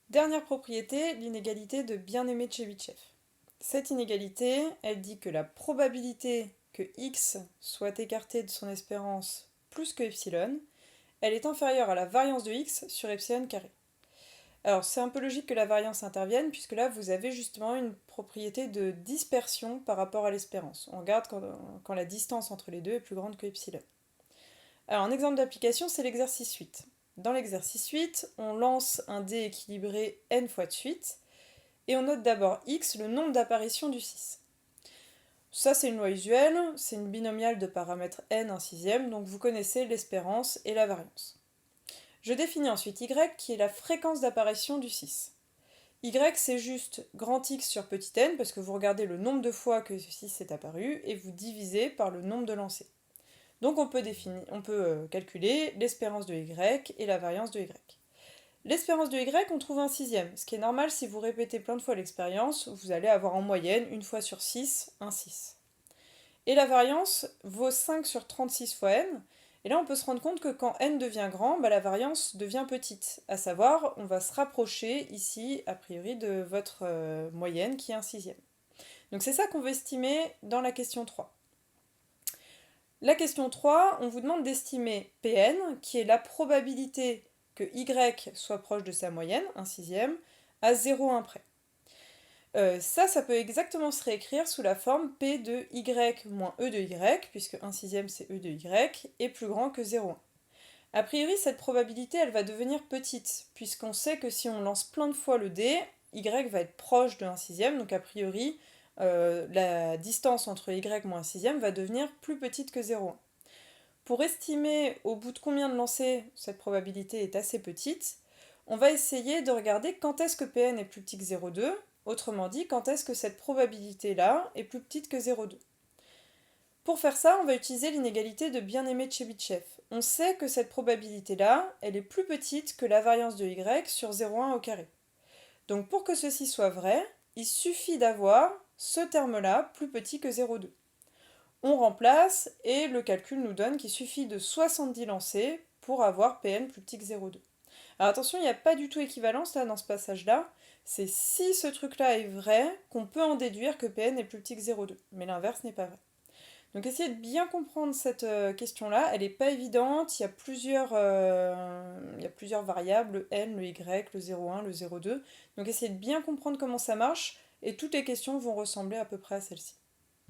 Dernière propriété, l'inégalité de bien-aimé de Chebyshev. Cette inégalité, elle dit que la probabilité que x soit écarté de son espérance plus que epsilon, elle est inférieure à la variance de x sur epsilon carré. Alors c'est un peu logique que la variance intervienne, puisque là vous avez justement une propriété de dispersion par rapport à l'espérance. On regarde quand la distance entre les deux est plus grande que epsilon. Alors un exemple d'application, c'est l'exercice 8. Dans l'exercice 8, on lance un dé équilibré n fois de suite, et on note d'abord x, le nombre d'apparitions du 6. Ça c'est une loi usuelle, c'est une binomiale de paramètres n, un sixième, donc vous connaissez l'espérance et la variance. Je définis ensuite y, qui est la fréquence d'apparition du 6. Y c'est juste grand X sur petit n, parce que vous regardez le nombre de fois que ce 6 est apparu, et vous divisez par le nombre de lancers. Donc on peut calculer l'espérance de Y et la variance de Y. L'espérance de Y, on trouve un sixième, ce qui est normal si vous répétez plein de fois l'expérience, vous allez avoir en moyenne, une fois sur 6, un 6. Et la variance vaut 5 sur 36 fois n, et là on peut se rendre compte que quand n devient grand, la variance devient petite, à savoir on va se rapprocher ici a priori de votre moyenne qui est un sixième. Donc c'est ça qu'on veut estimer dans la question 3. La question 3, on vous demande d'estimer Pn, qui est la probabilité que y soit proche de sa moyenne, un sixième, à 0,1 près. Ça peut exactement se réécrire sous la forme P de y moins E de y, puisque 1 sixième c'est E de y, est plus grand que 0,1. A priori, cette probabilité, elle va devenir petite, puisqu'on sait que si on lance plein de fois le dé, y va être proche de 1 sixième, donc a priori, la distance entre y moins 1 sixième va devenir plus petite que 0,1. Pour estimer au bout de combien de lancers cette probabilité est assez petite, on va essayer de regarder quand est-ce que Pn est plus petit que 0,2, autrement dit, quand est-ce que cette probabilité-là est plus petite que 0,2. Pour faire ça, on va utiliser l'inégalité de bien-aimé de Chebyshev. On sait que cette probabilité-là, elle est plus petite que la variance de y sur 0,1 au carré. Donc pour que ceci soit vrai, il suffit d'avoir ce terme-là plus petit que 0,2. On remplace et le calcul nous donne qu'il suffit de 70 lancers pour avoir Pn plus petit que 0,2. Alors attention, il n'y a pas du tout équivalence là dans ce passage-là. C'est si ce truc-là est vrai qu'on peut en déduire que Pn est plus petit que 0,2. Mais l'inverse n'est pas vrai. Donc essayez de bien comprendre cette question-là. Elle n'est pas évidente. Il y a plusieurs variables, le n, le y, le 0,1, le 0,2. Donc essayez de bien comprendre comment ça marche. Et toutes les questions vont ressembler à peu près à celle-ci.